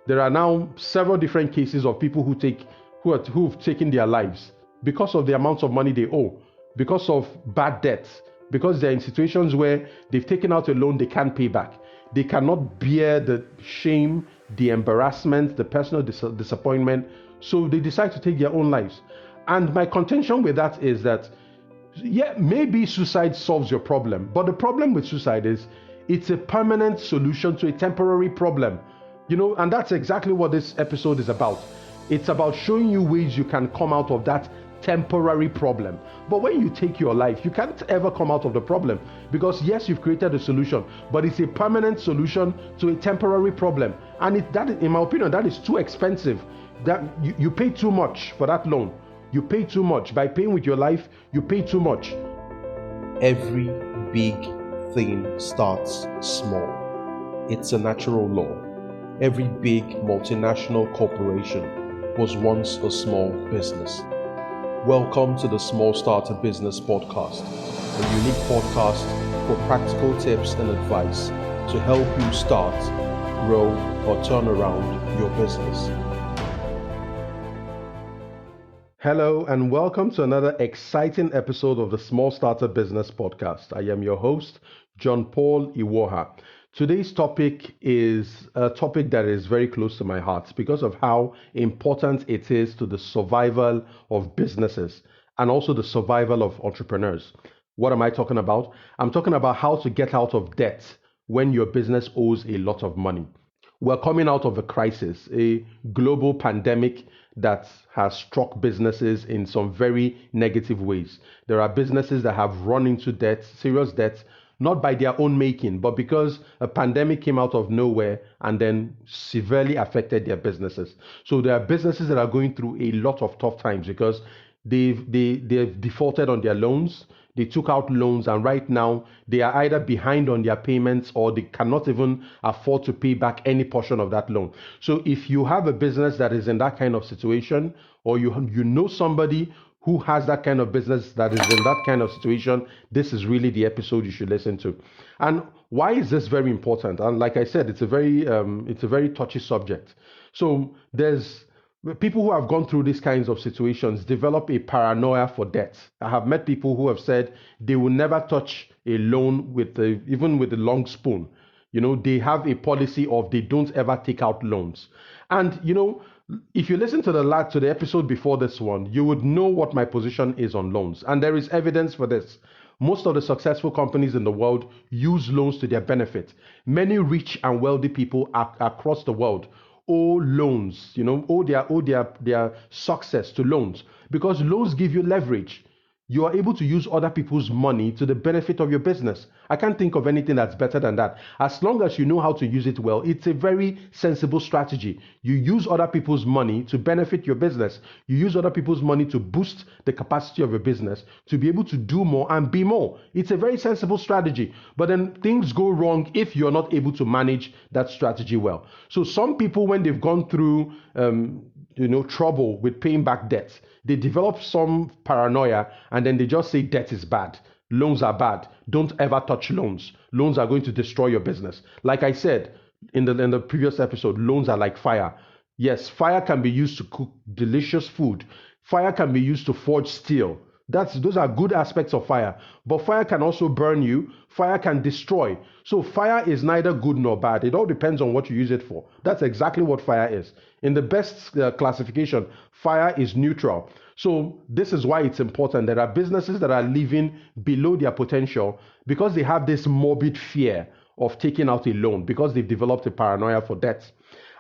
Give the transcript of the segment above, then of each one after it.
There are now several different cases of people who've taken their lives because of the amounts of money they owe, because of bad debts, because they're in situations where they've taken out a loan they can't pay back. They cannot bear the shame, the embarrassment, the personal disappointment, so they decide to take their own lives. And my contention with that is that, yeah, maybe suicide solves your problem, but the problem with suicide is it's a permanent solution to a temporary problem. And that's exactly what this episode is about. It's about showing you ways you can come out of that temporary problem. But when you take your life, you can't ever come out of the problem, because yes, you've created a solution, but it's a permanent solution to a temporary problem. And that, in my opinion, that is too expensive. That you pay too much for that loan. You pay too much. By paying with your life, you pay too much. Every big thing starts small. It's a natural law. Every big multinational corporation was once a small business. Welcome to the Small Starter Business Podcast, a unique podcast for practical tips and advice to help you start, grow, or turn around your business. Hello and welcome to another exciting episode of the Small Starter Business Podcast. I am your host, John Paul Iwuoha. Today's topic is a topic that is very close to my heart because of how important it is to the survival of businesses and also the survival of entrepreneurs. What am I talking about? I'm talking about how to get out of debt when your business owes a lot of money. We're coming out of a crisis, a global pandemic that has struck businesses in some very negative ways. There are businesses that have run into debt, serious debt, not by their own making, but because a pandemic came out of nowhere and then severely affected their businesses. So there are businesses that are going through a lot of tough times because they've defaulted on their loans. They took out loans and right now they are either behind on their payments or they cannot even afford to pay back any portion of that loan. So if you have a business that is in that kind of situation, or you know somebody who has that kind of business that is in that kind of situation, this is really the episode you should listen to. And why is this very important? And like I said, it's a very touchy subject. So there's people who have gone through these kinds of situations develop a paranoia for debt. I have met people who have said they will never touch a loan even with a long spoon. They have a policy of they don't ever take out loans. And if you listen to the episode before this one, you would know what my position is on loans. And there is evidence for this. Most of the successful companies in the world use loans to their benefit. Many rich and wealthy people across the world owe loans, owe their success to loans, because loans give you leverage. You are able to use other people's money to the benefit of your business. I can't think of anything that's better than that. As long as you know how to use it well, it's a very sensible strategy. You use other people's money to benefit your business. You use other people's money to boost the capacity of your business, to be able to do more and be more. It's a very sensible strategy. But then things go wrong if you're not able to manage that strategy well. So some people, when they've gone through trouble with paying back debts, they develop some paranoia and then they just say debt is bad. Loans are bad. Don't ever touch loans. Loans are going to destroy your business. Like I said in the previous episode, loans are like fire. Yes, fire can be used to cook delicious food. Fire can be used to forge steel. Those are good aspects of fire. But fire can also burn you. Fire can destroy. So fire is neither good nor bad. It all depends on what you use it for. That's exactly what fire is. In the best classification, fire is neutral. So this is why it's important. There are businesses that are living below their potential because they have this morbid fear of taking out a loan, because they've developed a paranoia for debt.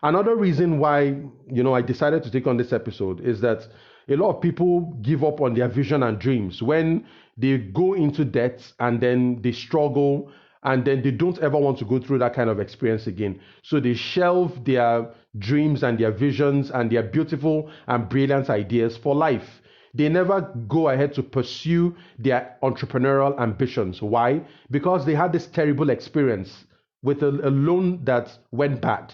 Another reason why, I decided to take on this episode is that a lot of people give up on their vision and dreams when they go into debt and then they struggle and then they don't ever want to go through that kind of experience again. So they shelve their dreams and their visions and their beautiful and brilliant ideas for life. They never go ahead to pursue their entrepreneurial ambitions. Why? Because they had this terrible experience with a loan that went bad.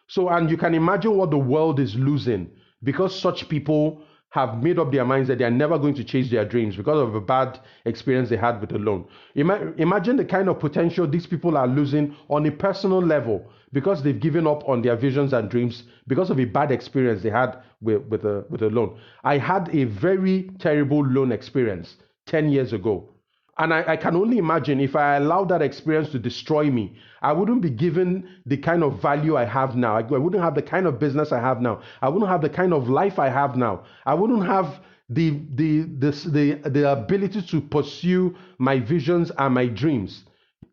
So, and you can imagine what the world is losing because such people have made up their minds that they are never going to chase their dreams because of a bad experience they had with a loan. Imagine the kind of potential these people are losing on a personal level because they've given up on their visions and dreams because of a bad experience they had with a loan. I had a very terrible loan experience 10 years ago. And I can only imagine if I allowed that experience to destroy me, I wouldn't be given the kind of value I have now. I wouldn't have the kind of business I have now. I wouldn't have the kind of life I have now. I wouldn't have the ability to pursue my visions and my dreams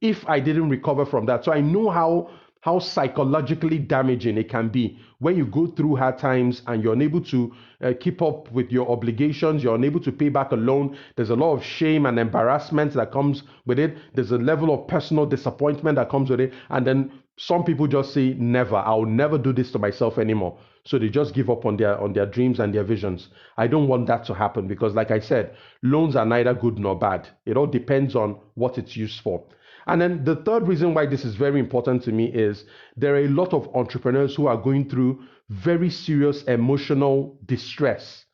if I didn't recover from that. So I know how psychologically damaging it can be when you go through hard times and you're unable to keep up with your obligations, you're unable to pay back a loan. There's a lot of shame and embarrassment that comes with it. There's a level of personal disappointment that comes with it. And then some people just say, never, I'll never do this to myself anymore. So they just give up on their dreams and their visions. I don't want that to happen because, like I said, loans are neither good nor bad. It all depends on what it's used for. And then the third reason why this is very important to me is there are a lot of entrepreneurs who are going through very serious emotional distress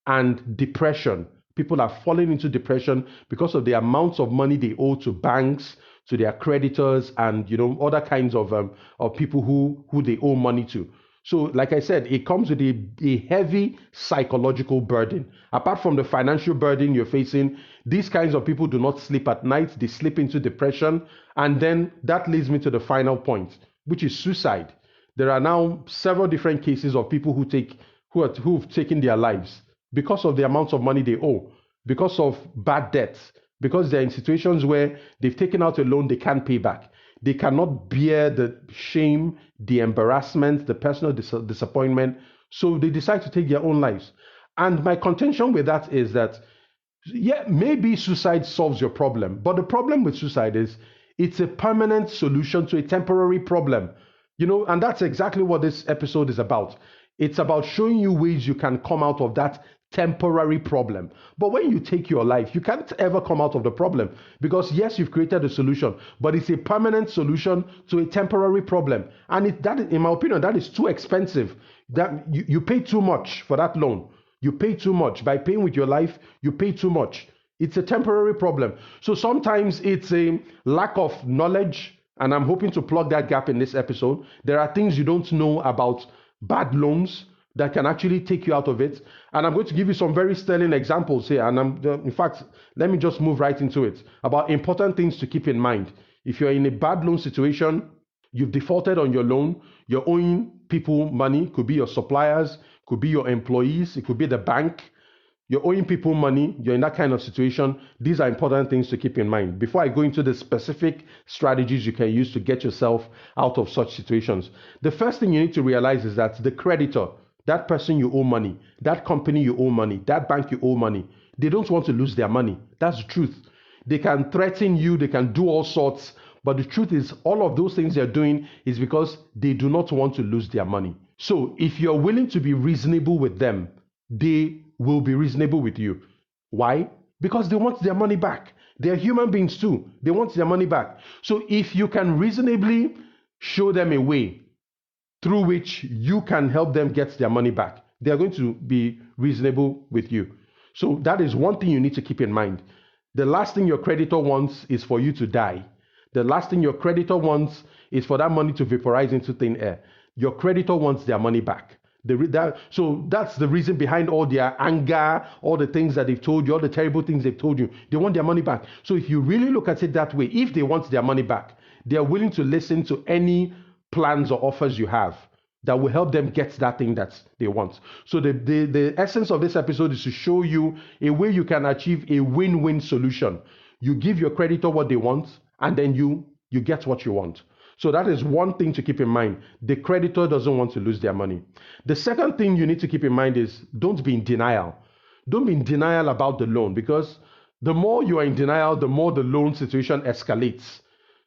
and depression. People are falling into depression because of the amounts of money they owe to banks, to their creditors, and other kinds of people who they owe money to. So, like I said, it comes with a heavy psychological burden. Apart from the financial burden you're facing, these kinds of people do not sleep at night. They slip into depression. And then that leads me to the final point, which is suicide. There are now several different cases of people who've taken their lives because of the amounts of money they owe, because of bad debts, because they're in situations where they've taken out a loan they can't pay back. They cannot bear the shame, the embarrassment, the personal disappointment. So they decide to take their own lives. And my contention with that is that, yeah, maybe suicide solves your problem. But the problem with suicide is it's a permanent solution to a temporary problem. And that's exactly what this episode is about. It's about showing you ways you can come out of that temporary problem. But when you take your life, you can't ever come out of the problem because yes, you've created a solution, but it's a permanent solution to a temporary problem. And that, in my opinion, that is too expensive. That you pay too much for that loan. You pay too much. By paying with your life, you pay too much. It's a temporary problem. So sometimes it's a lack of knowledge, and I'm hoping to plug that gap in this episode. There are things you don't know about bad loans that can actually take you out of it. And I'm going to give you some very sterling examples here. And in fact, let me just move right into it about important things to keep in mind. If you're in a bad loan situation, you've defaulted on your loan, you're owing people money, could be your suppliers, could be your employees, it could be the bank. You're owing people money, you're in that kind of situation. These are important things to keep in mind. Before I go into the specific strategies you can use to get yourself out of such situations, the first thing you need to realize is that the creditor, that person you owe money, that company you owe money, that bank you owe money, they don't want to lose their money. That's the truth. They can threaten you, they can do all sorts, but the truth is all of those things they're doing is because they do not want to lose their money. So if you're willing to be reasonable with them, they will be reasonable with you. Why? Because they want their money back. They're human beings too. They want their money back. So if you can reasonably show them a way through which you can help them get their money back, they are going to be reasonable with you. So that is one thing you need to keep in mind. The last thing your creditor wants is for you to die. The last thing your creditor wants is for that money to vaporize into thin air. Your creditor wants their money back. So that's the reason behind all their anger, all the things that they've told you, all the terrible things they've told you. They want their money back. So if you really look at it that way, if they want their money back, they are willing to listen to any plans or offers you have that will help them get that thing that they want. So the essence of this episode is to show you a way you can achieve a win-win solution. You give your creditor what they want, and then you get what you want. So that is one thing to keep in mind. The creditor doesn't want to lose their money. The second thing you need to keep in mind is don't be in denial. Don't be in denial about the loan, because the more you are in denial, the more the loan situation escalates.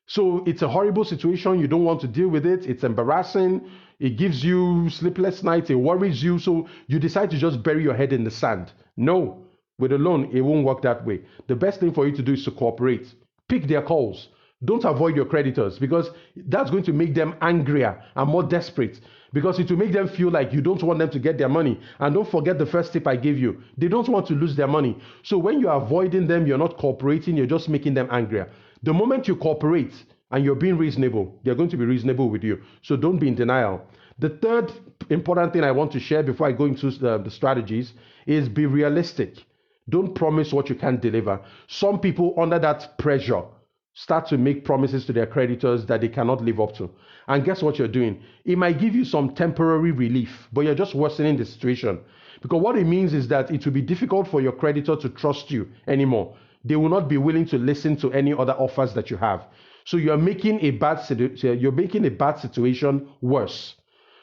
So it's a horrible situation. You don't want to deal with it. It's embarrassing. It gives you sleepless nights. It worries you. So you decide to just bury your head in the sand. No, with a loan, it won't work that way. The best thing for you to do is to cooperate. Pick their calls. Don't avoid your creditors, because that's going to make them angrier and more desperate, because it will make them feel like you don't want them to get their money. And don't forget the first tip I gave you. They don't want to lose their money. So when you're avoiding them, you're not cooperating, you're just making them angrier. The moment you cooperate and you're being reasonable, they're going to be reasonable with you. So don't be in denial. The third important thing I want to share before I go into the strategies is be realistic. Don't promise what you can't deliver. Some people, under that pressure, start to make promises to their creditors that they cannot live up to. And guess what you're doing? It might give you some temporary relief, but you're just worsening the situation. Because what it means is that it will be difficult for your creditor to trust you anymore. They will not be willing to listen to any other offers that you have. So you're making a bad situation worse.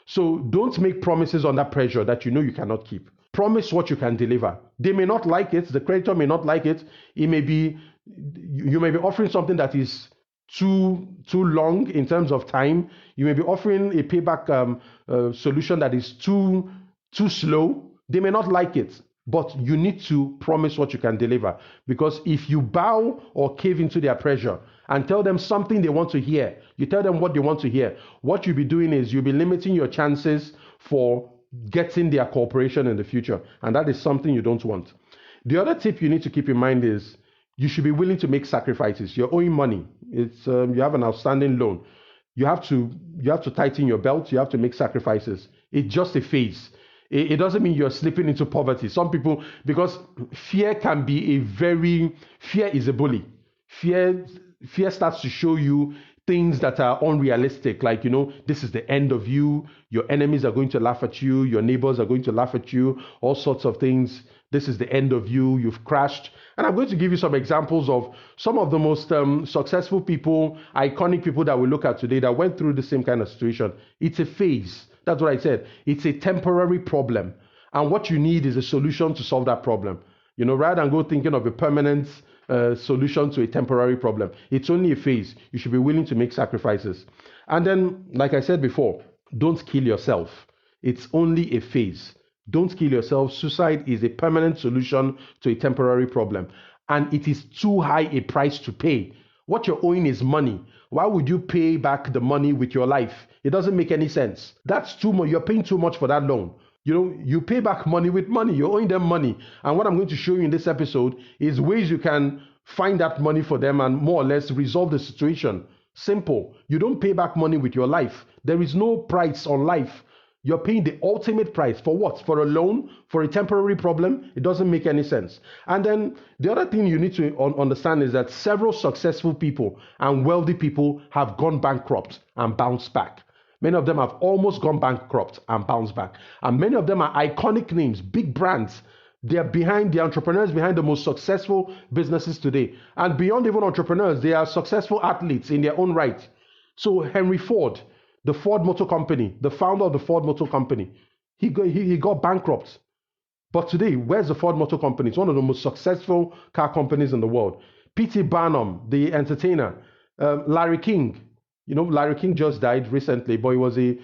So don't make promises under pressure that you know you cannot keep. Promise what you can deliver. They may not like it. The creditor may not like it. It may be, you may be offering something that is too long in terms of time. You may be offering a payback solution that is too slow. They may not like it, but you need to promise what you can deliver. Because if you bow or cave into their pressure and tell them something they want to hear, you tell them what they want to hear, what you'll be doing is you'll be limiting your chances for getting their cooperation in the future. And that is something you don't want. The other tip you need to keep in mind is you should be willing to make sacrifices. You're owing money. It's you have an outstanding loan. You have to tighten your belt. You have to make sacrifices. It's just a phase. It doesn't mean you're slipping into poverty. Some people, because fear is a bully. Fear starts to show you things that are unrealistic, like, this is the end of you, your enemies are going to laugh at you, your neighbors are going to laugh at you, all sorts of things. This is the end of you, you've crashed. And I'm going to give you some examples of some of the most successful people, iconic people that we look at today that went through the same kind of situation. It's a phase. That's what I said. It's a temporary problem. And what you need is a solution to solve that problem. Rather than go thinking of a permanent solution to a temporary problem. It's only a phase. You should be willing to make sacrifices. And then, like I said before, don't kill yourself. It's only a phase. Don't kill yourself. Suicide is a permanent solution to a temporary problem. And it is too high a price to pay. What you're owing is money. Why would you pay back the money with your life? It doesn't make any sense. That's too much. You're paying too much for that loan. You pay back money with money. You're owing them money. And what I'm going to show you in this episode is ways you can find that money for them and more or less resolve the situation. Simple. You don't pay back money with your life. There is no price on life. You're paying the ultimate price. For what? For a loan? For a temporary problem? It doesn't make any sense. And then the other thing you need to understand is that several successful people and wealthy people have gone bankrupt and bounced back. Many of them have almost gone bankrupt and bounced back. And many of them are iconic names, big brands. They are behind the entrepreneurs, behind the most successful businesses today. And beyond even entrepreneurs, they are successful athletes in their own right. So Henry Ford, the Ford Motor Company, the founder of the Ford Motor Company, he got bankrupt. But today, where's the Ford Motor Company? It's one of the most successful car companies in the world. P.T. Barnum, the entertainer, Larry King. Larry King just died recently, but he was a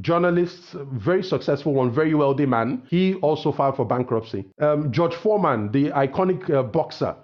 journalist, very successful one, very wealthy man. He also filed for bankruptcy. George Foreman, the iconic boxer,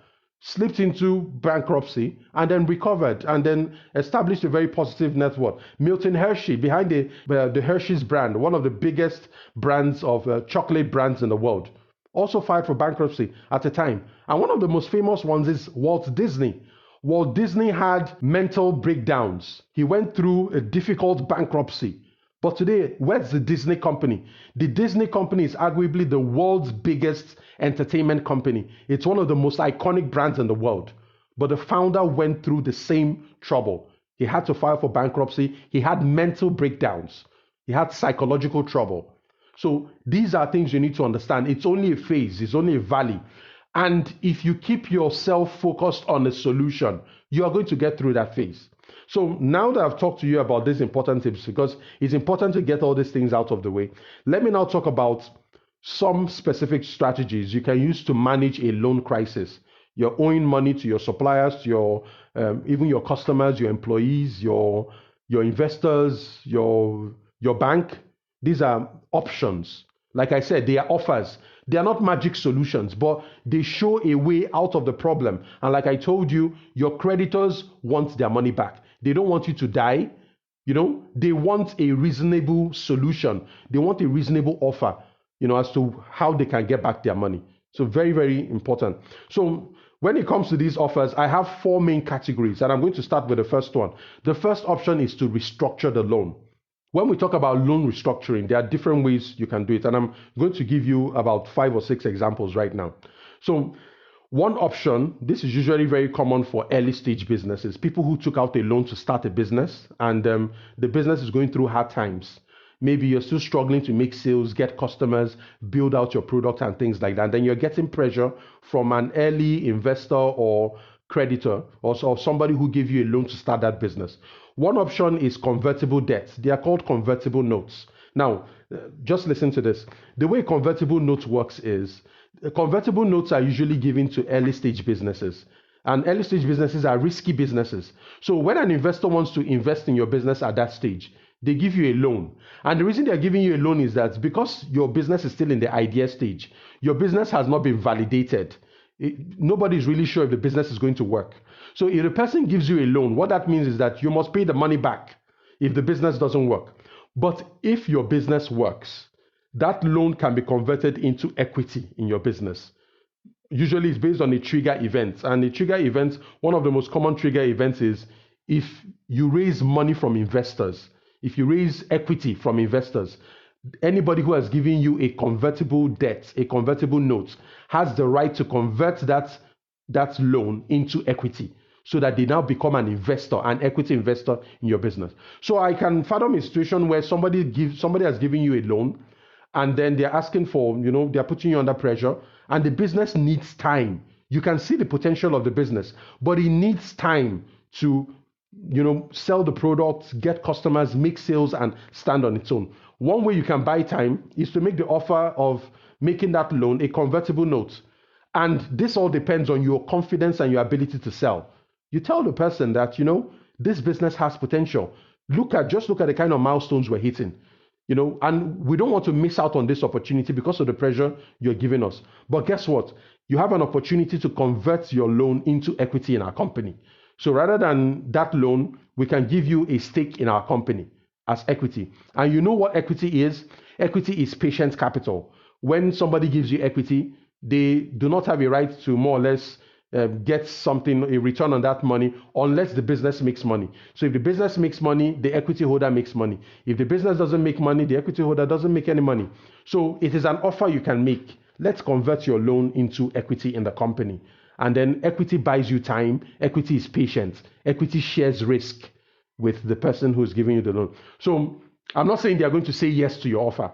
slipped into bankruptcy and then recovered and then established a very positive net worth. Milton Hershey, behind the Hershey's brand, one of the biggest brands of chocolate brands in the world, also filed for bankruptcy at the time. And one of the most famous ones is Walt Disney. Walt Disney had mental breakdowns. He went through a difficult bankruptcy. But today, where's the Disney company? The Disney company is arguably the world's biggest entertainment company. It's one of the most iconic brands in the world. But the founder went through the same trouble. He had to file for bankruptcy. He had mental breakdowns. He had psychological trouble. So these are things you need to understand. It's only a phase. It's only a valley. And if you keep yourself focused on a solution, you are going to get through that phase. So now that I've talked to you about these important tips, because it's important to get all these things out of the way, let me now talk about some specific strategies you can use to manage a loan crisis. You're owing money to your suppliers, to your even your customers, your employees, your investors, your bank. These are options. Like I said, they are offers. They are not magic solutions, but they show a way out of the problem. And like I told you, your creditors want their money back. They don't want you to die. They want a reasonable solution. They want a reasonable offer, as to how they can get back their money. So very, very important. So when it comes to these offers, I have four main categories, and I'm going to start with the first one. The first option is to restructure the loan. When we talk about loan restructuring, there are different ways you can do it, and I'm going to give you about 5 or 6 examples right now. So one option, this is usually very common for early stage businesses, people who took out a loan to start a business, and the business is going through hard times. Maybe you're still struggling to make sales, get customers, build out your product and things like that. And then you're getting pressure from an early investor or creditor or somebody who gave you a loan to start that business. One option is convertible debt. They are called convertible notes. Now, just listen to this. The way convertible notes works is convertible notes are usually given to early stage businesses. And early stage businesses are risky businesses. So when an investor wants to invest in your business at that stage, they give you a loan. And the reason they're giving you a loan is that because your business is still in the idea stage, your business has not been validated. Nobody is really sure if the business is going to work. So if a person gives you a loan, what that means is that you must pay the money back if the business doesn't work. But if your business works, that loan can be converted into equity in your business. Usually it's based on a trigger event. And the trigger event, one of the most common trigger events is if you raise money from investors, if you raise equity from investors, anybody who has given you a convertible debt, a convertible note, has the right to convert that loan into equity so that they now become an investor, an equity investor in your business. So I can fathom a situation where somebody has given you a loan, and then they're asking for, they're putting you under pressure, and the business needs time. You can see the potential of the business, but it needs time to sell the products, get customers, make sales, and stand on its own. One way you can buy time is to make the offer of making that loan a convertible note. And this all depends on your confidence and your ability to sell. You tell the person that, this business has potential. Just look at the kind of milestones we're hitting. And we don't want to miss out on this opportunity because of the pressure you're giving us. But guess what? You have an opportunity to convert your loan into equity in our company. So rather than that loan, we can give you a stake in our company as equity. And you know what equity is? Equity is patient capital. When somebody gives you equity, they do not have a right to more or less get something, a return on that money, unless the business makes money. So if the business makes money, the equity holder makes money. If the business doesn't make money, the equity holder doesn't make any money. So it is an offer you can make. Let's convert your loan into equity in the company. And then equity buys you time. Equity is patient. Equity shares risk with the person who's giving you the loan. So I'm not saying they're going to say yes to your offer,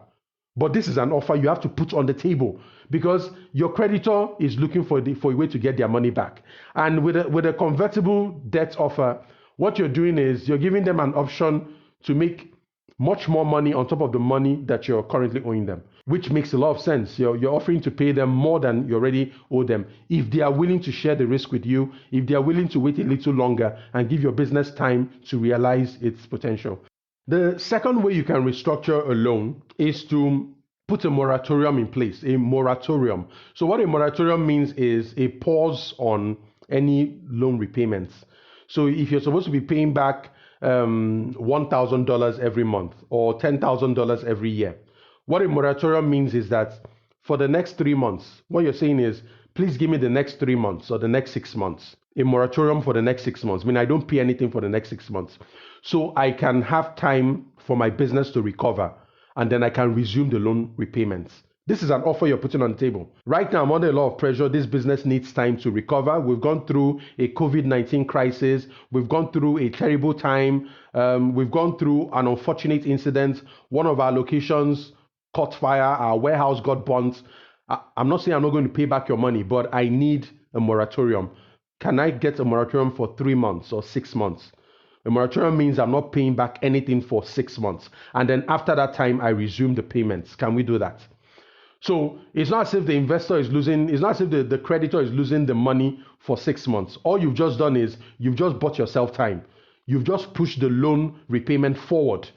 but this is an offer you have to put on the table because your creditor is looking for a way to get their money back. And with a convertible debt offer, what you're doing is you're giving them an option to make much more money on top of the money that you're currently owing them, which makes a lot of sense. You're offering to pay them more than you already owe them. If they are willing to share the risk with you, if they are willing to wait a little longer and give your business time to realize its potential. The second way you can restructure a loan is to put a moratorium in place, a moratorium. So what a moratorium means is a pause on any loan repayments. So if you're supposed to be paying back $1,000 every month or $10,000 every year, what a moratorium means is that for the next 3 months, what you're saying is, please give me the next 3 months or the next 6 months. A moratorium for the next 6 months. I mean, I don't pay anything for the next 6 months. So I can have time for my business to recover and then I can resume the loan repayments. This is an offer you're putting on the table. Right now, I'm under a lot of pressure. This business needs time to recover. We've gone through a COVID-19 crisis. We've gone through a terrible time. We've gone through an unfortunate incident. One of our locations caught fire. Our warehouse got burnt. I'm not saying I'm not going to pay back your money, but I need a moratorium. Can I get a moratorium for 3 months or 6 months? A moratorium means I'm not paying back anything for 6 months. And then after that time, I resume the payments. Can we do that? So it's not as if the investor is losing, it's not as if the creditor is losing the money for 6 months. All you've just done is you've just bought yourself time. You've just pushed the loan repayment forward.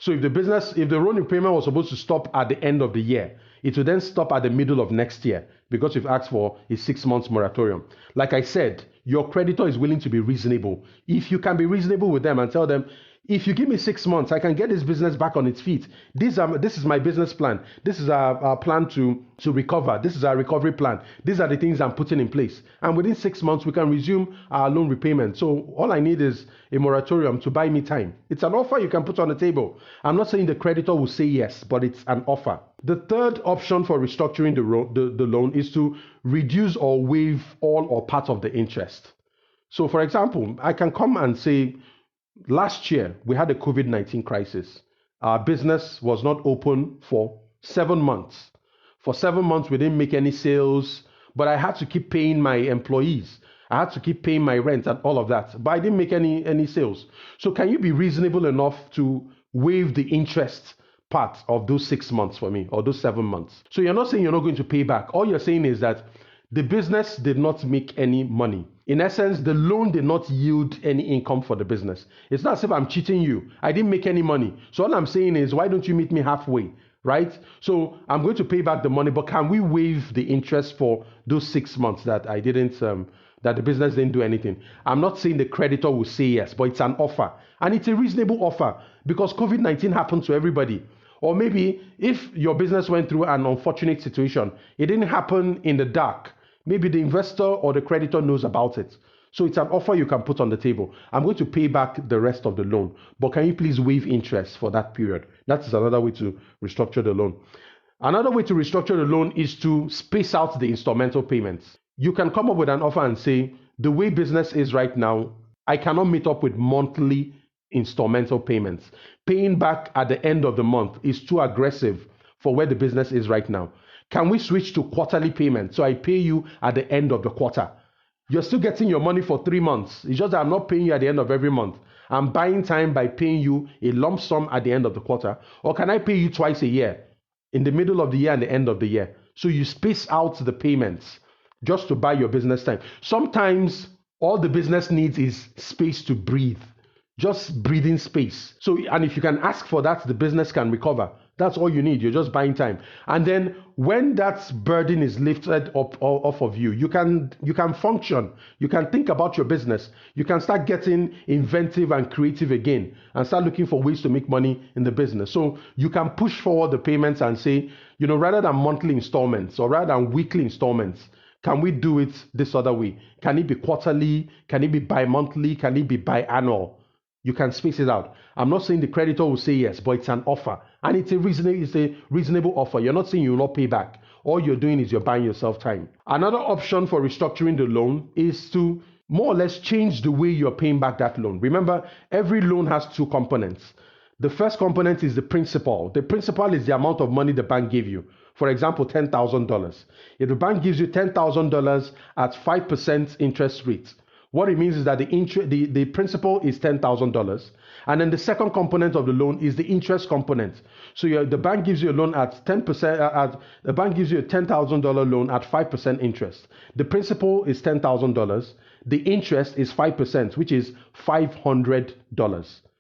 So if the loan repayment was supposed to stop at the end of the year, it will then stop at the middle of next year because you've asked for a 6 months moratorium. Like I said, your creditor is willing to be reasonable. If you can be reasonable with them and tell them, if you give me 6 months, I can get this business back on its feet. This is my business plan. This is our plan to recover. This is our recovery plan. These are the things I'm putting in place. And within 6 months, we can resume our loan repayment. So all I need is a moratorium to buy me time. It's an offer you can put on the table. I'm not saying the creditor will say yes, but it's an offer. The third option for restructuring the loan is to reduce or waive all or part of the interest. So for example, I can come and say, last year, we had a COVID-19 crisis. Our business was not open for 7 months. For 7 months, we didn't make any sales, but I had to keep paying my employees. I had to keep paying my rent and all of that, but I didn't make any sales. So can you be reasonable enough to waive the interest part of those 6 months for me, or those 7 months? So you're not saying you're not going to pay back. All you're saying is that the business did not make any money. In essence, the loan did not yield any income for the business. It's not as if I'm cheating you. I didn't make any money. So all I'm saying is, why don't you meet me halfway, right? So I'm going to pay back the money, but can we waive the interest for those 6 months that I didn't, that the business didn't do anything? I'm not saying the creditor will say yes, but it's an offer. And it's a reasonable offer because COVID-19 happened to everybody. Or maybe if your business went through an unfortunate situation, it didn't happen in the dark. Maybe the investor or the creditor knows about it. So it's an offer you can put on the table. I'm going to pay back the rest of the loan, but can you please waive interest for that period? That is another way to restructure the loan. Another way to restructure the loan is to space out the installmental payments. You can come up with an offer and say, the way business is right now, I cannot meet up with monthly installmental payments. Paying back at the end of the month is too aggressive for where the business is right now. Can we switch to quarterly payments? So I pay you at the end of the quarter. You're still getting your money for 3 months. It's just that I'm not paying you at the end of every month. I'm buying time by paying you a lump sum at the end of the quarter. Or can I pay you twice a year, in the middle of the year and the end of the year? So you space out the payments just to buy your business time. Sometimes all the business needs is space to breathe. Just breathing space. So, and if you can ask for that, the business can recover. That's all you need. You're just buying time. And then when that burden is lifted up off of you, you can function. You can think about your business. You can start getting inventive and creative again and start looking for ways to make money in the business. So you can push forward the payments and say, rather than monthly installments or rather than weekly installments, can we do it this other way? Can it be quarterly? Can it be bi-monthly? Can it be biannual? You can space it out. I'm not saying the creditor will say yes, but it's an offer. And it's a reasonable offer. You're not saying you will not pay back. All you're doing is you're buying yourself time. Another option for restructuring the loan is to more or less change the way you're paying back that loan. Remember, every loan has two components. The first component is the principal. The principal is the amount of money the bank gave you. For example, $10,000. If the bank gives you $10,000 at 5% interest rate, what it means is that the principal is $10,000, and then the second component of the loan is the interest component. So the bank gives you a loan at 10%. The bank gives you a $10,000 loan at 5% interest. The principal is $10,000. The interest is 5%, which is $500.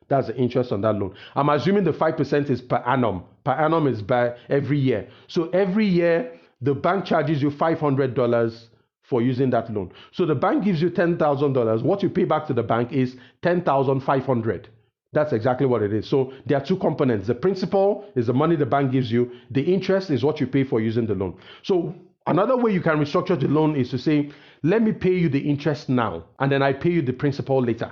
That's the interest on that loan. I'm assuming the 5% is per annum. Per annum is by every year. So every year the bank charges you $500 for using that loan. So the bank gives you $10,000. What you pay back to the bank is $10,500. That's exactly what it is. So there are two components. The principal is the money the bank gives you. The interest is what you pay for using the loan. So another way you can restructure the loan is to say, let me pay you the interest now, and then I pay you the principal later.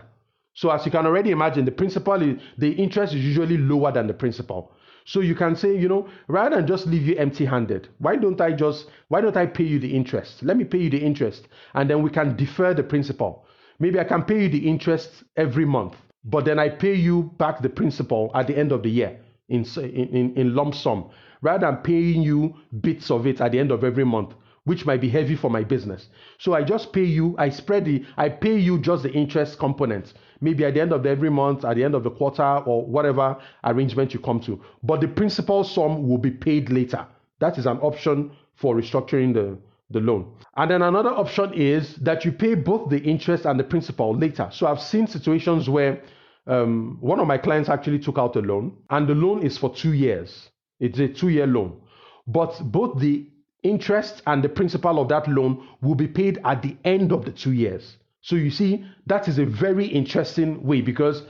So as you can already imagine, the interest is usually lower than the principal. So you can say, rather than just leave you empty-handed, why don't I pay you the interest? Let me pay you the interest, and then we can defer the principal. Maybe I can pay you the interest every month, but then I pay you back the principal at the end of the year in lump sum, rather than paying you bits of it at the end of every month, which might be heavy for my business. So I just pay you, I pay you just the interest component, maybe at the end of every month, at the end of the quarter, or whatever arrangement you come to. But the principal sum will be paid later. That is an option for restructuring the loan. And then another option is that you pay both the interest and the principal later. So I've seen situations where One of my clients actually took out a loan, and the loan is for 2 years. It's a 2-year loan, but both the interest and the principal of that loan will be paid at the end of the 2 years. So you see, that is a very interesting way, because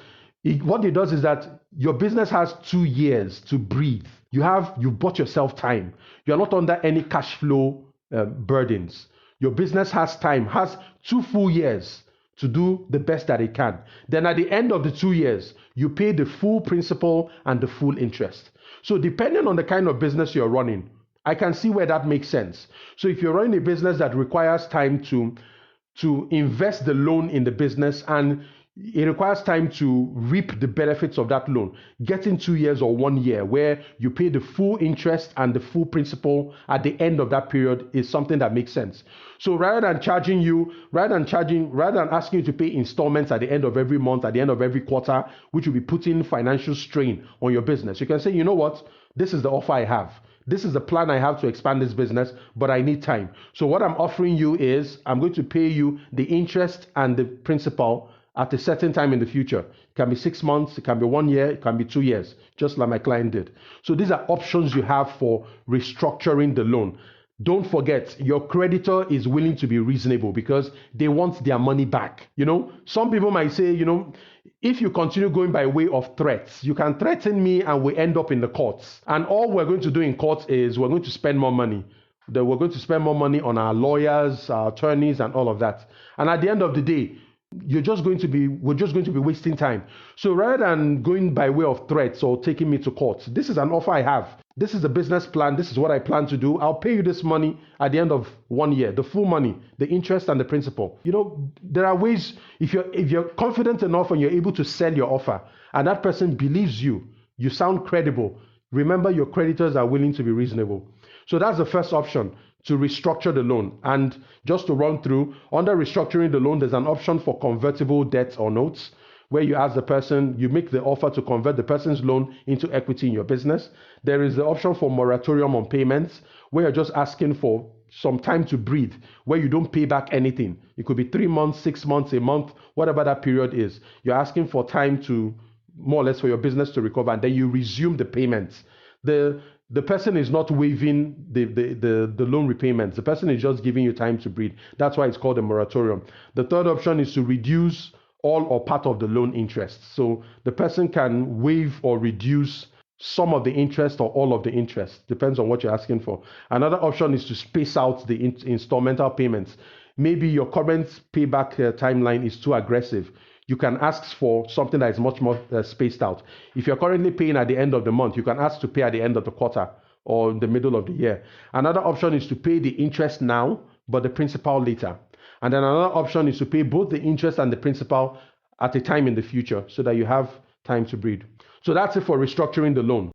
what it does is that your business has 2 years to breathe. You've bought yourself time. You're not under any cash flow burdens. Your business has time, has 2 full years to do the best that it can. Then at the end of the 2 years, you pay the full principal and the full interest. So depending on the kind of business you're running, I can see where that makes sense. So if you're running a business that requires time to invest the loan in the business, and it requires time to reap the benefits of that loan, getting 2 years or 1 year where you pay the full interest and the full principal at the end of that period is something that makes sense. So rather than asking you to pay installments at the end of every month, at the end of every quarter, which will be putting financial strain on your business, you can say, you know what, this is the offer I have. This is the plan I have to expand this business, but I need time. So what I'm offering you is I'm going to pay you the interest and the principal at a certain time in the future. It can be 6 months, it can be 1 year, it can be 2 years, just like my client did. So these are options you have for restructuring the loan. Don't forget, your creditor is willing to be reasonable because they want their money back. Some people might say, if you continue going by way of threats, you can threaten me and we end up in the courts. And all we're going to do in courts is we're going to spend more money. We're going to spend more money on our lawyers, our attorneys, and all of that. And at the end of the day, we're just going to be wasting time. So rather than going by way of threats or taking me to court, this is an offer I have. This is a business plan. This is what I plan to do. I'll pay you this money at the end of 1 year, the full money, the interest and the principal. There are ways, if you're confident enough and you're able to sell your offer and that person believes you sound credible. Remember, your creditors are willing to be reasonable. So that's the first option, to restructure the loan. And just to run through, under restructuring the loan, there's an option for convertible debt or notes, where you ask the person, you make the offer to convert the person's loan into equity in your business. There is the option for moratorium on payments, where you're just asking for some time to breathe, where you don't pay back anything. It could be 3 months, 6 months, a month, whatever that period is. You're asking for time to, more or less, for your business to recover, and then you resume the payments. The person is not waiving the loan repayments. The person is just giving you time to breathe. That's why it's called a moratorium. The third option is to reduce all or part of the loan interest. So the person can waive or reduce some of the interest or all of the interest. Depends on what you're asking for. Another option is to space out the installmental payments. Maybe your current payback timeline is too aggressive. You can ask for something that is much more spaced out. If you're currently paying at the end of the month, you can ask to pay at the end of the quarter or in the middle of the year. Another option is to pay the interest now, but the principal later. And then another option is to pay both the interest and the principal at a time in the future so that you have time to breathe. So that's it for restructuring the loan.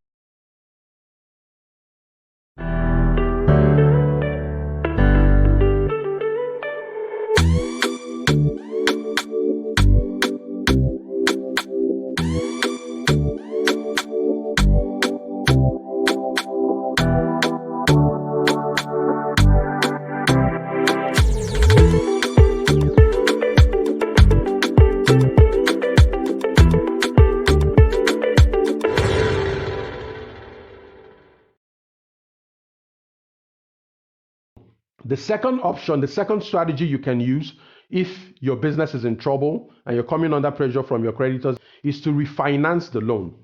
The second option, the second strategy you can use if your business is in trouble and you're coming under pressure from your creditors is to refinance the loan.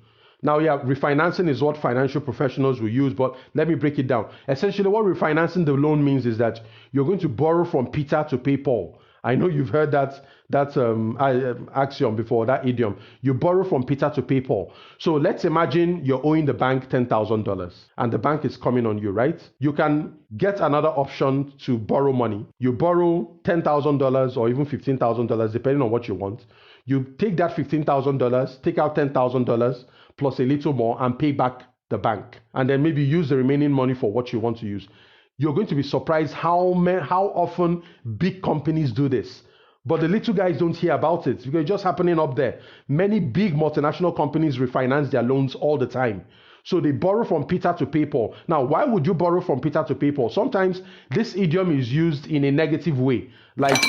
Now, refinancing is what financial professionals will use, but let me break it down. Essentially, what refinancing the loan means is that you're going to borrow from Peter to pay Paul. I know you've heard that axiom before, that idiom. You borrow from Peter to pay Paul. So let's imagine you're owing the bank $10,000 and the bank is coming on you, right? You can get another option to borrow money. You borrow $10,000 or even $15,000, depending on what you want. You take that $15,000, take out $10,000 plus a little more and pay back the bank. And then maybe use the remaining money for what you want to use. You're going to be surprised how often big companies do this. But the little guys don't hear about it because it's just happening up there. Many big multinational companies refinance their loans all the time. So they borrow from Peter to pay Paul. Now, why would you borrow from Peter to pay Paul? Sometimes this idiom is used in a negative way. Like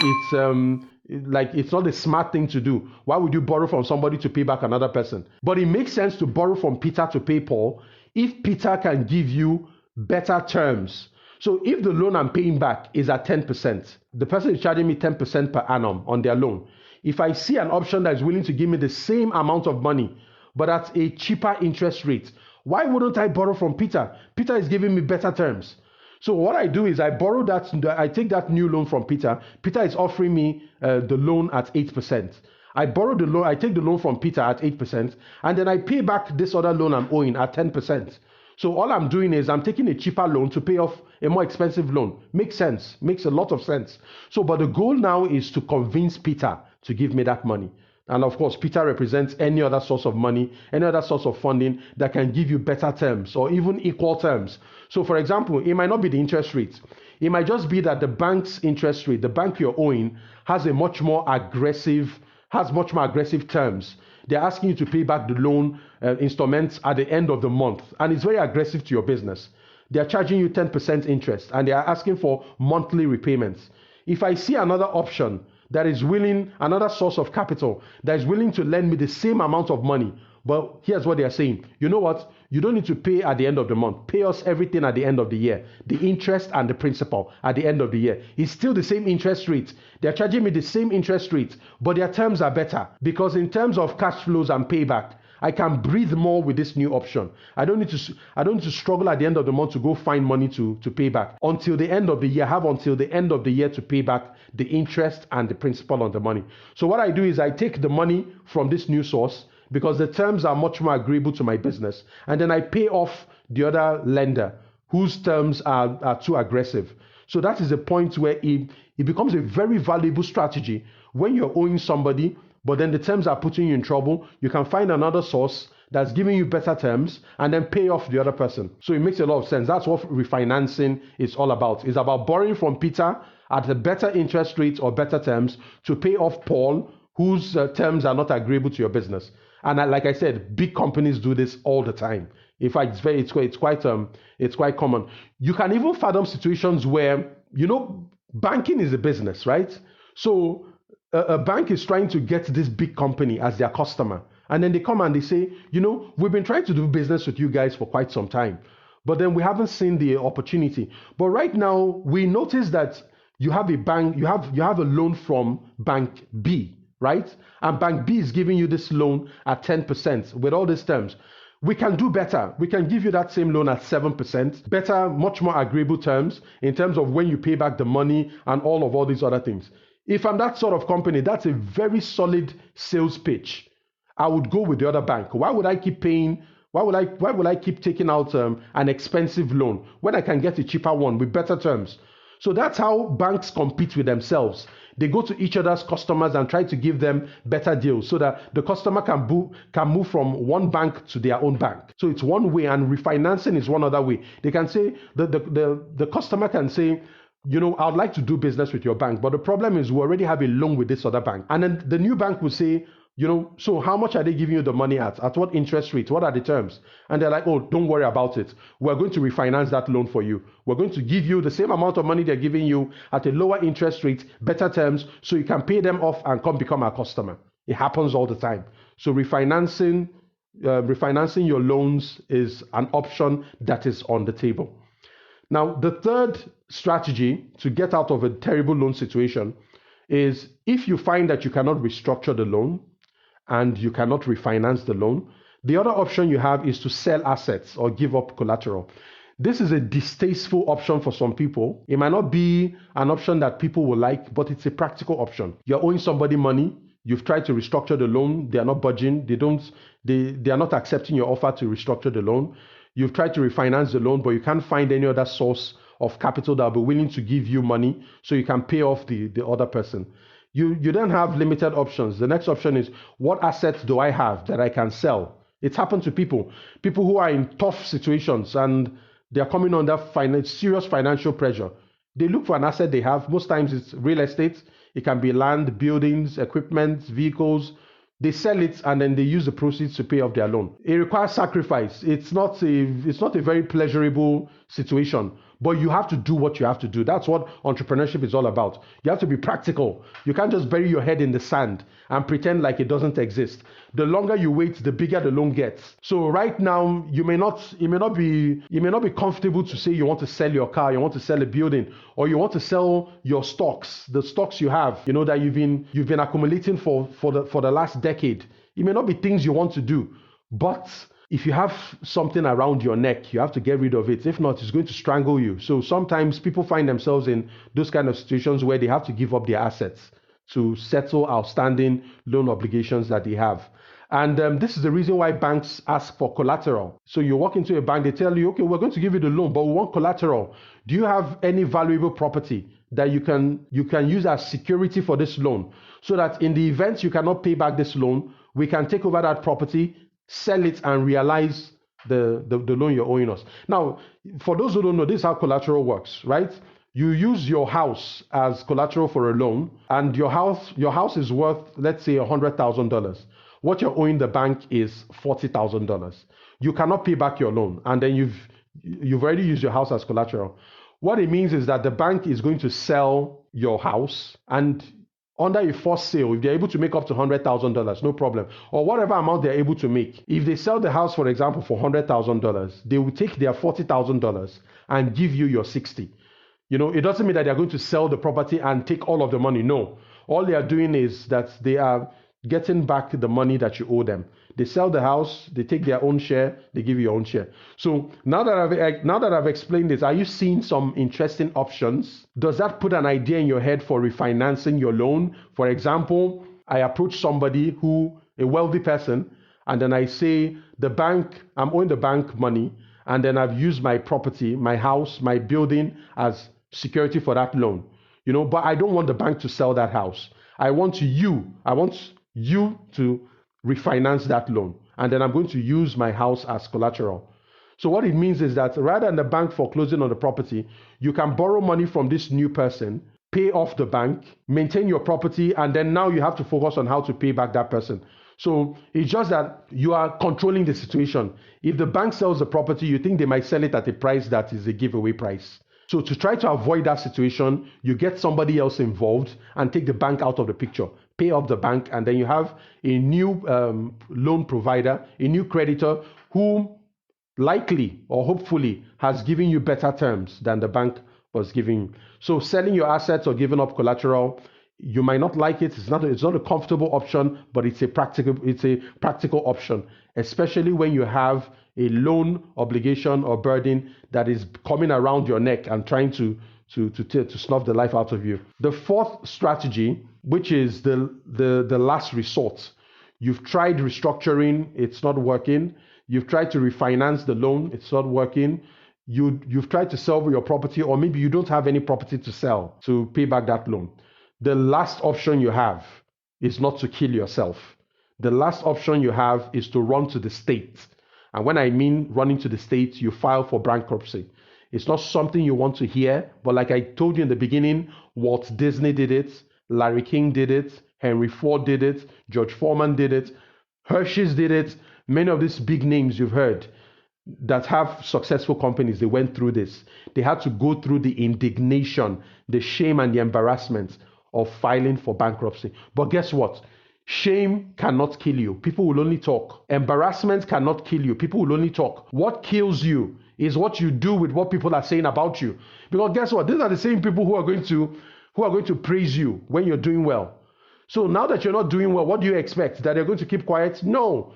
Like, it's not a smart thing to do. Why would you borrow from somebody to pay back another person? But it makes sense to borrow from Peter to pay Paul if Peter can give you better terms. So if the loan I'm paying back is at 10%, the person is charging me 10% per annum on their loan. If I see an option that is willing to give me the same amount of money, but at a cheaper interest rate, why wouldn't I borrow from Peter? Peter is giving me better terms. So what I do is I take that new loan from Peter. Peter is offering me the loan at 8%. I borrow the loan, I take the loan from Peter at 8%, and then I pay back this other loan I'm owing at 10%. So all I'm doing is I'm taking a cheaper loan to pay off a more expensive loan. Makes sense, makes a lot of sense. So, but the goal now is to convince Peter to give me that money. And of course, Peter represents any other source of money, any other source of funding that can give you better terms or even equal terms. So for example, it might not be the interest rate. It might just be that the bank's interest rate, the bank you're owing, has much more aggressive terms. They're asking you to pay back the loan installments at the end of the month. And it's very aggressive to your business. They're charging you 10% interest and they are asking for monthly repayments. If I see another option that is willing, another source of capital that is willing to lend me the same amount of money, but here's what they are saying. You know what? You don't need to pay at the end of the month. Pay us everything at the end of the year. The interest and the principal at the end of the year. It's still the same interest rate. They're charging me the same interest rate, but their terms are better because in terms of cash flows and payback, I can breathe more with this new option. I don't need to struggle at the end of the month to go find money to pay back. Until the end of the year, I have until the end of the year to pay back the interest and the principal on the money. So what I do is I take the money from this new source because the terms are much more agreeable to my business, and then I pay off the other lender whose terms are too aggressive. So that is a point where it becomes a very valuable strategy when you're owing somebody, but then the terms are putting you in trouble. You can find another source that's giving you better terms and then pay off the other person. So it makes a lot of sense. That's what refinancing is all about. It's about borrowing from Peter at a better interest rate or better terms to pay off Paul, whose terms are not agreeable to your business. And like I said, big companies do this all the time. In fact, it's quite common. You can even fathom situations where, banking is a business, right? So a bank is trying to get this big company as their customer. And then they come and they say, we've been trying to do business with you guys for quite some time, but then we haven't seen the opportunity. But right now, we notice that you have a bank, you have a loan from Bank B, right? And Bank B is giving you this loan at 10% with all these terms. We can do better. We can give you that same loan at 7%, better, much more agreeable terms in terms of when you pay back the money and all these other things. If I'm that sort of company, that's a very solid sales pitch. I would go with the other bank. Why would I keep paying? Why would I keep taking out an expensive loan when I can get a cheaper one with better terms? So that's how banks compete with themselves. They go to each other's customers and try to give them better deals so that the customer can move from one bank to their own bank. So it's one way, and refinancing is one other way. They can say, the customer can say, I'd like to do business with your bank, but the problem is we already have a loan with this other bank. And then the new bank will say, so how much are they giving you the money at? At what interest rate? What are the terms? And they're like, oh, don't worry about it. We're going to refinance that loan for you. We're going to give you the same amount of money they're giving you at a lower interest rate, better terms, so you can pay them off and come become our customer. It happens all the time. So refinancing your loans is an option that is on the table. Now, the third strategy to get out of a terrible loan situation is if you find that you cannot restructure the loan and you cannot refinance the loan, the other option you have is to sell assets or give up collateral. This is a distasteful option for some people. It might not be an option that people will like, but it's a practical option. You're owing somebody money. You've tried to restructure the loan. They are not budging. They are not accepting your offer to restructure the loan. You've tried to refinance the loan, but you can't find any other source of capital that will be willing to give you money so you can pay off the other person. You then have limited options. The next option is, what assets do I have that I can sell? It's happened to people who are in tough situations and they're coming under serious financial pressure. They look for an asset they have. Most times it's real estate. It can be land, buildings, equipment, vehicles. They sell it and then they use the proceeds to pay off their loan. It requires sacrifice. It's not a very pleasurable situation. But you have to do what you have to do. That's what entrepreneurship is all about. You have to be practical. You can't just bury your head in the sand and pretend like it doesn't exist. The longer you wait, the bigger the loan gets. So right now, you may not be comfortable to say you want to sell your car, you want to sell a building, or you want to sell your stocks, the stocks you have, that you've been accumulating for the last decade. It may not be things you want to do, but if you have something around your neck, you have to get rid of it. If not, it's going to strangle you. So sometimes people find themselves in those kind of situations where they have to give up their assets to settle outstanding loan obligations that they have. And this is the reason why banks ask for collateral. So you walk into a bank, they tell you, okay, we're going to give you the loan, but we want collateral. Do you have any valuable property that you can use as security for this loan? So that in the event you cannot pay back this loan, we can take over that property, sell it, and realize the loan you're owing us. Now, for those who don't know, this is how collateral works, right? You use your house as collateral for a loan, and your house is worth, let's say, $100,000. What you're owing the bank is $40,000. You cannot pay back your loan, and then you've already used your house as collateral. What it means is that the bank is going to sell your house, and under a forced sale, if they're able to make up to $100,000, no problem. Or whatever amount they're able to make. If they sell the house, for example, for $100,000, they will take their $40,000 and give you your 60. It doesn't mean that they're going to sell the property and take all of the money. No. All they are doing is that they are getting back the money that you owe them. They sell the house, they take their own share, they give you your own share. So now that I've explained this, are you seeing some interesting options? Does that put an idea in your head for refinancing your loan? For example, I approach somebody a wealthy person, and then I say, I'm owing the bank money, and then I've used my property, my house, my building as security for that loan. But I don't want the bank to sell that house. I want you to refinance that loan, and then I'm going to use my house as collateral. So what it means is that rather than the bank foreclosing on the property, you can borrow money from this new person, pay off the bank, maintain your property, and then now you have to focus on how to pay back that person. So it's just that you are controlling the situation. If the bank sells the property, you think they might sell it at a price that is a giveaway price. So to try to avoid that situation, you get somebody else involved and take the bank out of the picture, pay off the bank, and then you have a new loan provider, a new creditor who likely or hopefully has given you better terms than the bank was giving you. So selling your assets or giving up collateral, you might not like it. It's not a comfortable option, but it's a practical option, especially when you have a loan obligation or burden that is coming around your neck and trying to snuff the life out of you. The fourth strategy, which is the last resort. You've tried restructuring, it's not working. You've tried to refinance the loan, it's not working. You've tried to sell your property, or maybe you don't have any property to sell to pay back that loan. The last option you have is not to kill yourself. The last option you have is to run to the state. And when I mean running to the state, you file for bankruptcy. It's not something you want to hear, but like I told you in the beginning, Walt Disney did it, Larry King did it, Henry Ford did it, George Foreman did it, Hershey's did it. Many of these big names you've heard that have successful companies, they went through this. They had to go through the indignation, the shame, and the embarrassment of filing for bankruptcy. But guess what? Shame cannot kill you. People will only talk. Embarrassment cannot kill you. People will only talk. What kills you is what you do with what people are saying about you. Because guess what? These are the same people who are going to praise you when you're doing well. So now that you're not doing well, what do you expect? That they're going to keep quiet? No.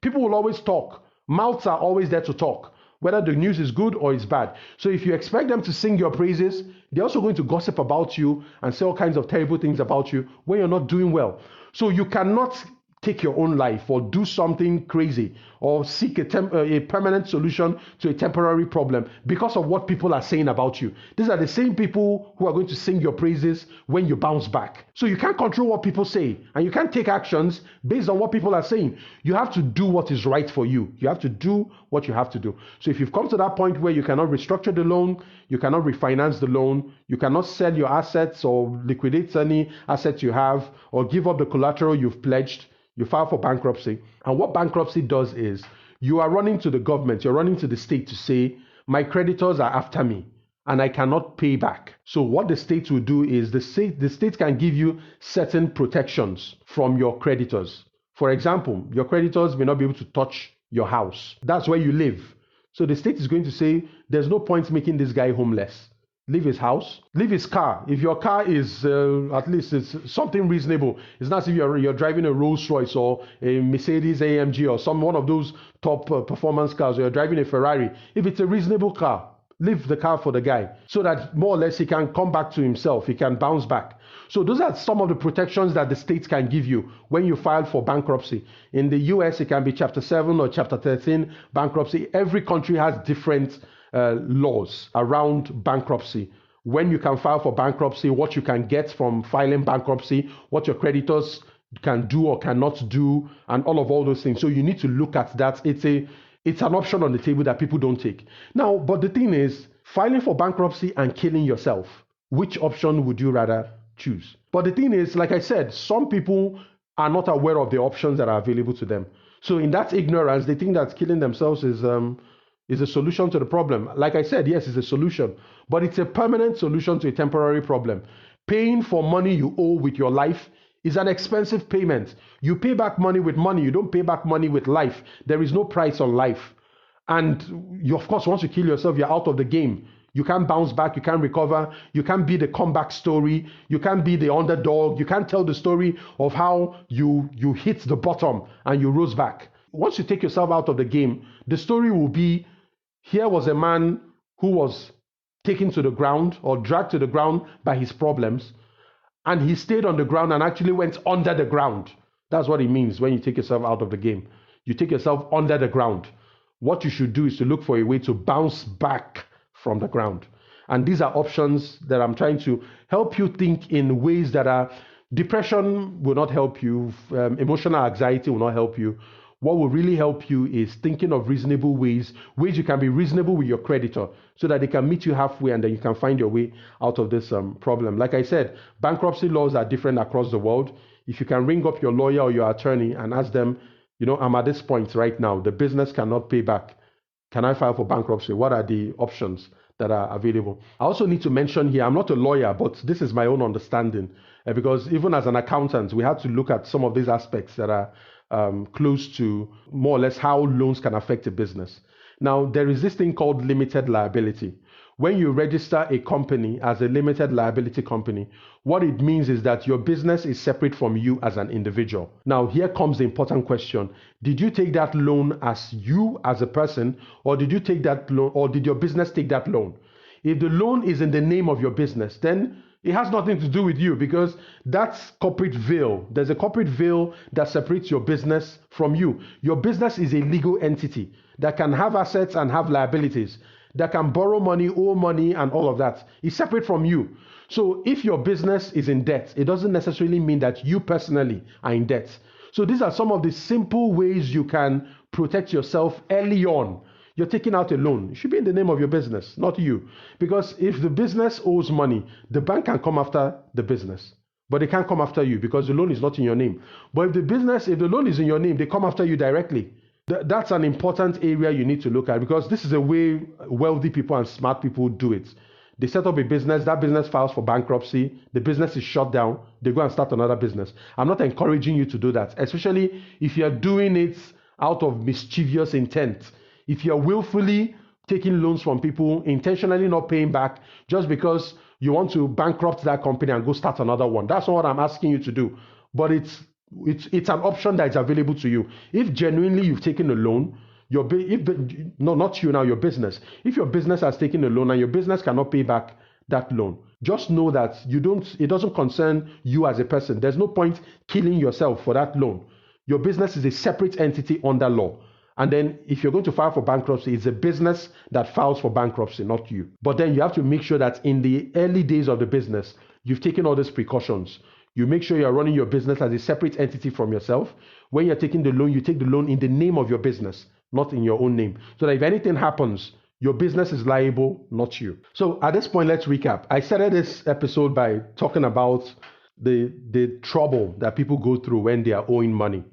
People will always talk. Mouths are always there to talk, whether the news is good or it's bad. So if you expect them to sing your praises, they're also going to gossip about you and say all kinds of terrible things about you when you're not doing well. So you cannot take your own life or do something crazy or seek a permanent solution to a temporary problem because of what people are saying about you. These are the same people who are going to sing your praises when you bounce back. So you can't control what people say, and you can't take actions based on what people are saying. You have to do what is right for you. You have to do what you have to do. So if you've come to that point where you cannot restructure the loan, you cannot refinance the loan, you cannot sell your assets or liquidate any assets you have or give up the collateral you've pledged, you file for bankruptcy. And what bankruptcy does is you are running to the government, you're running to the state to say, my creditors are after me and I cannot pay back. So what the state will do is the state can give you certain protections from your creditors. For example, your creditors may not be able to touch your house. That's where you live. So the state is going to say, there's no point making this guy homeless. Leave his house, leave his car. If your car is at least it's something reasonable, it's not as if you're driving a Rolls Royce or a Mercedes AMG or one of those top performance cars, or you're driving a Ferrari. If it's a reasonable car, leave the car for the guy so that more or less he can come back to himself, he can bounce back. So those are some of the protections that the state can give you when you file for bankruptcy. In the US, it can be Chapter 7 or Chapter 13 bankruptcy. Every country has different laws around bankruptcy. When you can file for bankruptcy, what you can get from filing bankruptcy, what your creditors can do or cannot do, and all those things. So you need to look at that. It's an option on the table that people don't take. Now, but the thing is, filing for bankruptcy and killing yourself, which option would you rather choose? But the thing is, like I said, some people are not aware of the options that are available to them. So in that ignorance, they think that killing themselves is a solution to the problem. Like I said, yes, it's a solution, but it's a permanent solution to a temporary problem. Paying for money you owe with your life is an expensive payment. You pay back money with money. You don't pay back money with life. There is no price on life. And you, of course, once you kill yourself, you're out of the game. You can't bounce back. You can't recover. You can't be the comeback story. You can't be the underdog. You can't tell the story of how you hit the bottom and you rose back. Once you take yourself out of the game, the story will be, here was a man who was taken to the ground or dragged to the ground by his problems, and he stayed on the ground and actually went under the ground. That's what it means when you take yourself out of the game. You take yourself under the ground. What you should do is to look for a way to bounce back from the ground. And these are options that I'm trying to help you think in ways that are, depression will not help you, emotional anxiety will not help you. What will really help you is thinking of reasonable ways you can be reasonable with your creditor so that they can meet you halfway and then you can find your way out of this problem. Like I said, bankruptcy laws are different across the world. If you can ring up your lawyer or your attorney and ask them, I'm at this point right now, the business cannot pay back. Can I file for bankruptcy? What are the options that are available? I also need to mention here, I'm not a lawyer, but this is my own understanding, because even as an accountant, we had to look at some of these aspects that are close to more or less how loans can affect a business. Now, there is this thing called limited liability. When you register a company as a limited liability company, what it means is that your business is separate from you as an individual. Now, here comes the important question. Did you take that loan as you as a person, or did you take that loan, or did your business take that loan? If the loan is in the name of your business, then it has nothing to do with you, because that's corporate veil. There's a corporate veil that separates your business from you. Your business is a legal entity that can have assets and have liabilities, that can borrow money, owe money, and all of that. It's separate from you. So if your business is in debt, it doesn't necessarily mean that you personally are in debt. So these are some of the simple ways you can protect yourself early on. You're taking out a loan. It should be in the name of your business, not you. Because if the business owes money, the bank can come after the business, but they can't come after you because the loan is not in your name. But if the loan is in your name, they come after you directly. That's an important area you need to look at, because this is the way wealthy people and smart people do it. They set up a business, that business files for bankruptcy, the business is shut down, they go and start another business. I'm not encouraging you to do that, especially if you're doing it out of mischievous intent. If you're willfully taking loans from people, intentionally not paying back just because you want to bankrupt that company and go start another one, that's not what I'm asking you to do. But it's an option that is available to you. If genuinely you've taken a loan, not you now, your business. If your business has taken a loan and your business cannot pay back that loan, just know that it doesn't concern you as a person. There's no point killing yourself for that loan. Your business is a separate entity under law. And then if you're going to file for bankruptcy, it's a business that files for bankruptcy, not you. But then you have to make sure that in the early days of the business, you've taken all these precautions. You make sure you're running your business as a separate entity from yourself. When you're taking the loan, you take the loan in the name of your business, not in your own name. So that if anything happens, your business is liable, not you. So at this point, let's recap. I started this episode by talking about the trouble that people go through when they are owing money,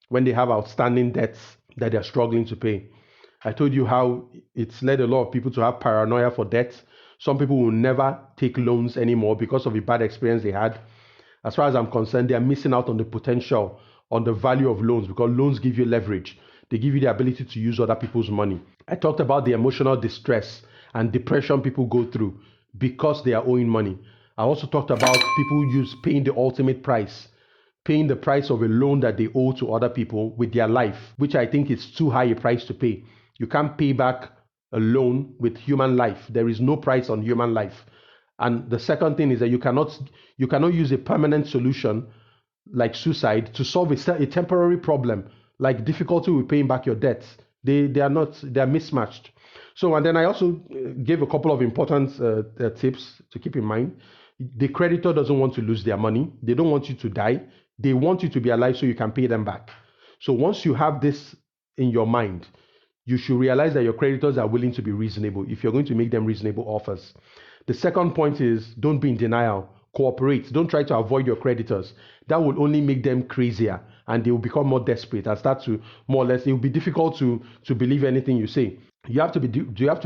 when they have outstanding debts that they're struggling to pay. I told you how it's led a lot of people to have paranoia for debt. Some people will never take loans anymore because of a bad experience they had. As far as I'm concerned, they are missing out on the potential, on the value of loans, because loans give you leverage. They give you the ability to use other people's money. I talked about the emotional distress and depression people go through because they are owing money. I also talked about people paying the ultimate price, paying the price of a loan that they owe to other people with their life, which I think is too high a price to pay. You can't pay back a loan with human life. There is no price on human life. And the second thing is that you cannot use a permanent solution like suicide to solve a temporary problem like difficulty with paying back your debts. They are mismatched. So, and then I also gave a couple of important tips to keep in mind. The creditor doesn't want to lose their money. They don't want you to die. They want you to be alive so you can pay them back. So once you have this in your mind, you should realize that your creditors are willing to be reasonable if you're going to make them reasonable offers. The second point is don't be in denial. Cooperate. Don't try to avoid your creditors. That will only make them crazier and they will become more desperate and start to more or less, it will be difficult to believe anything you say. You have to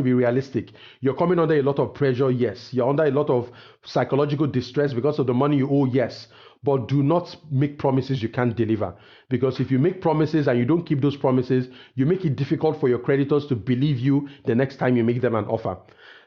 be realistic. You're coming under a lot of pressure, yes. You're under a lot of psychological distress because of the money you owe, yes. But do not make promises you can't deliver. Because if you make promises and you don't keep those promises, you make it difficult for your creditors to believe you the next time you make them an offer.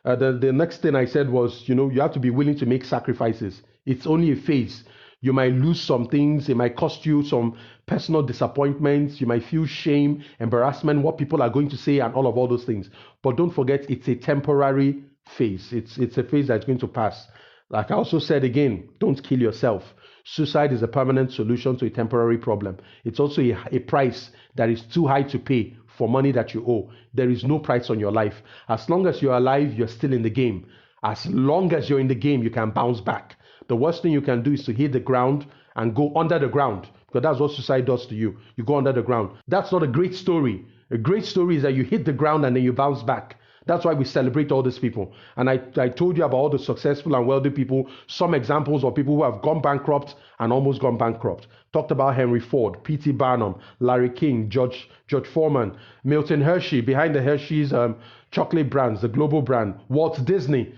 The next thing I said was, you have to be willing to make sacrifices. It's only a phase. You might lose some things. It might cost you some personal disappointments. You might feel shame, embarrassment, what people are going to say, and all those things. But don't forget, it's a temporary phase. It's a phase that's going to pass. Like I also said again, don't kill yourself. Suicide is a permanent solution to a temporary problem. It's also a price that is too high to pay for money that you owe. There is no price on your life. As long as you're alive, you're still in the game. As long as you're in the game, you can bounce back. The worst thing you can do is to hit the ground and go under the ground, because that's what suicide does to you. You go under the ground. That's not a great story. A great story is that you hit the ground and then you bounce back. That's why we celebrate all these people. And I told you about all the successful and wealthy people, some examples of people who have gone bankrupt and almost gone bankrupt. Talked about Henry Ford, P.T. Barnum, Larry King, George Foreman, Milton Hershey, behind the Hershey's chocolate brands, the global brand, Walt Disney,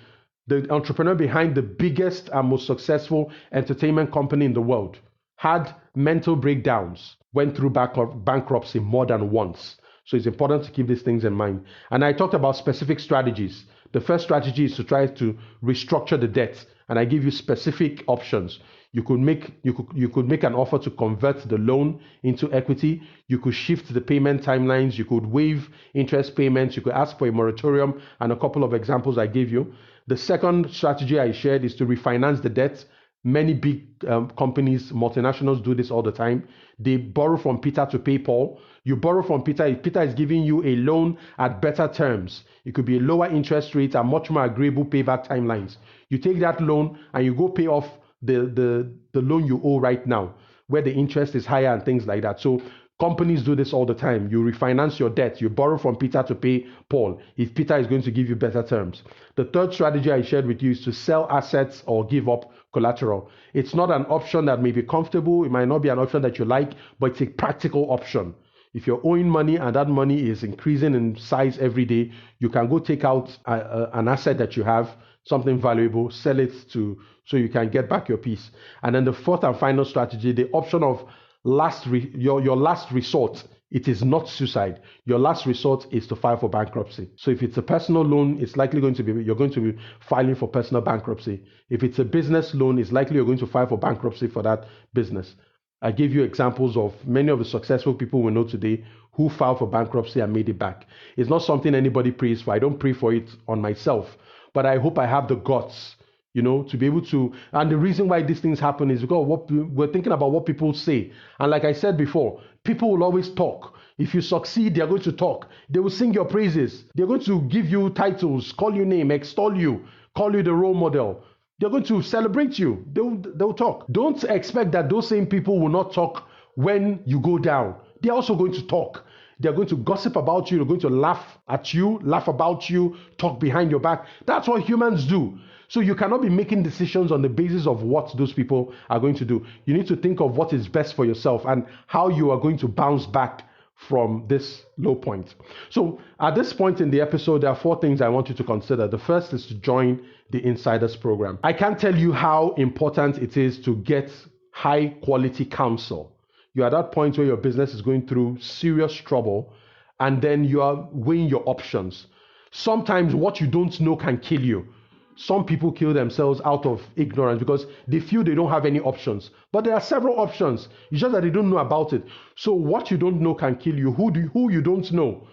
the entrepreneur behind the biggest and most successful entertainment company in the world, had mental breakdowns, went through bankruptcy more than once. So it's important to keep these things in mind. And I talked about specific strategies. The first strategy is to try to restructure the debt, and I give you specific options. You could make an offer to convert the loan into equity. You could shift the payment timelines. You could waive interest payments. You could ask for a moratorium, and a couple of examples I gave you. The second strategy I shared is to refinance the debt. Many big companies, multinationals do this all the time. They borrow from Peter to pay Paul. You borrow from Peter. If Peter is giving you a loan at better terms, it could be a lower interest rate and much more agreeable payback timelines. You take that loan and you go pay off the loan you owe right now, where the interest is higher and things like that. So companies do this all the time. You refinance your debt. You borrow from Peter to pay Paul if Peter is going to give you better terms. The third strategy I shared with you is to sell assets or give up collateral. It's not an option that may be comfortable. It might not be an option that you like, but it's a practical option. If you're owing money and that money is increasing in size every day, you can go take out an asset that you have, something valuable, sell it so you can get back your piece. And then the fourth and final strategy, the option of your last resort, it is not suicide. Your last resort is to file for bankruptcy. So if it's a personal loan, it's likely you're going to be filing for personal bankruptcy. If it's a business loan, it's likely you're going to file for bankruptcy for that business. I gave you examples of many of the successful people we know today who filed for bankruptcy and made it back. It's not something anybody prays for. I don't pray for it on myself, but I hope I have the guts, to be able to. And the reason why these things happen is because we're thinking about what people say. And like I said before, people will always talk. If you succeed, they're going to talk. They will sing your praises. They're going to give you titles, call you name, extol you, call you the role model. They're going to celebrate you. They'll talk. Don't expect that those same people will not talk when you go down. They're also going to talk. They're going to gossip about you. They're going to laugh at you, laugh about you, talk behind your back. That's what humans do. So you cannot be making decisions on the basis of what those people are going to do. You need to think of what is best for yourself and how you are going to bounce back from this low point. So at this point in the episode, there are 4 things I want you to consider. The first is to join the Insiders program. I can't tell you how important it is to get high quality counsel. You're at that point where your business is going through serious trouble, and then you are weighing your options. Sometimes what you don't know can kill you. Some people kill themselves out of ignorance because they feel they don't have any options. But there are several options. It's just that they don't know about it. So what you don't know can kill you. Who you don't know?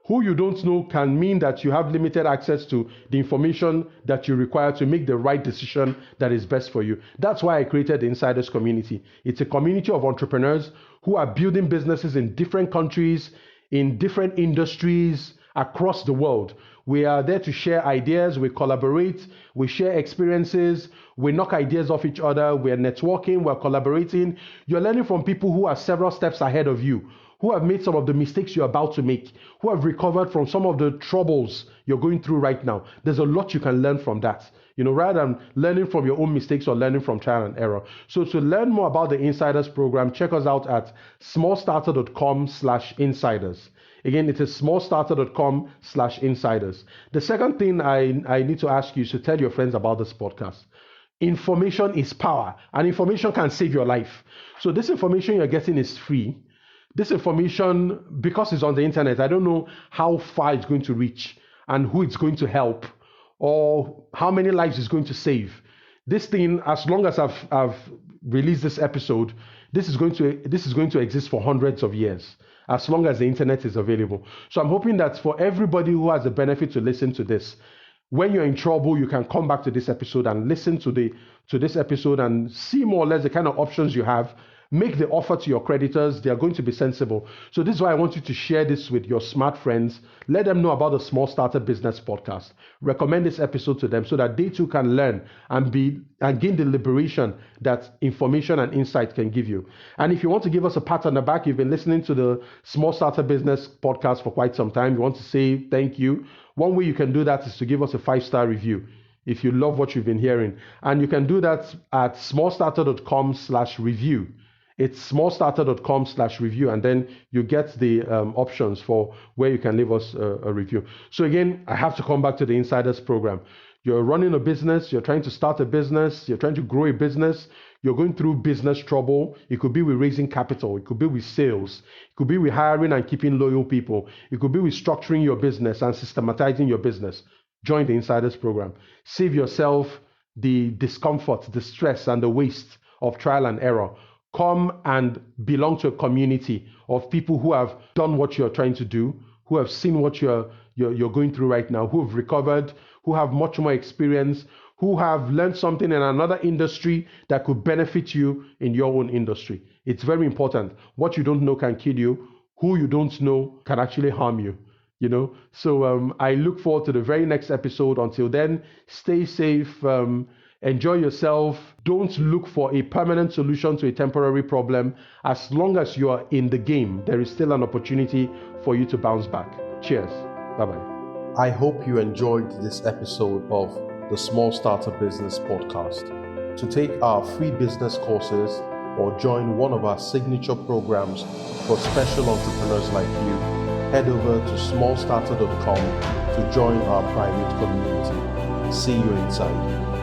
Who you don't know can mean that you have limited access to the information that you require to make the right decision that is best for you. That's why I created the Insiders community. It's a community of entrepreneurs who are building businesses in different countries, in different industries across the world. We are there to share ideas, we collaborate, we share experiences, we knock ideas off each other, we're networking, we're collaborating. You're learning from people who are several steps ahead of you, who have made some of the mistakes you're about to make, who have recovered from some of the troubles you're going through right now. There's a lot you can learn from that, rather than learning from your own mistakes or learning from trial and error. So to learn more about the Insiders program, check us out at smallstarter.com/insiders. Again, it is smallstarter.com/insiders. The second thing I need to ask you is to tell your friends about this podcast. Information is power, and information can save your life. So this information you're getting is free. This information, because it's on the internet, I don't know how far it's going to reach and who it's going to help or how many lives it's going to save. This thing, as long as I've released this episode, this is going to exist for hundreds of years, as long as the internet is available. So I'm hoping that for everybody who has the benefit to listen to this, when you're in trouble, you can come back to this episode and listen to this episode and see more or less the kind of options you have. Make the offer to your creditors. They are going to be sensible. So this is why I want you to share this with your smart friends. Let them know about the Small Starter Business Podcast. Recommend this episode to them so that they too can learn and gain the liberation that information and insight can give you. And if you want to give us a pat on the back, you've been listening to the Small Starter Business Podcast for quite some time. You want to say thank you. One way you can do that is to give us a 5-star review if you love what you've been hearing. And you can do that at smallstarter.com/review. It's smallstarter.com/review, and then you get the options for where you can leave us a review. So again, I have to come back to the Insiders program. You're running a business, you're trying to start a business, you're trying to grow a business, you're going through business trouble. It could be with raising capital, it could be with sales, it could be with hiring and keeping loyal people, it could be with structuring your business and systematizing your business. Join the Insiders program. Save yourself the discomfort, the stress, and the waste of trial and error. Come and belong to a community of people who have done what you're trying to do, who have seen what you're going through right now, who have recovered, who have much more experience, who have learned something in another industry that could benefit you in your own industry. It's very important. What you don't know can kill you. Who you don't know can actually harm you. So I look forward to the very next episode. Until then, stay safe. Enjoy yourself. Don't look for a permanent solution to a temporary problem. As long as you are in the game, there is still an opportunity for you to bounce back. Cheers. Bye-bye. I hope you enjoyed this episode of the Small Starter Business Podcast. To take our free business courses or join one of our signature programs for special entrepreneurs like you, head over to smallstarter.com to join our private community. See you inside.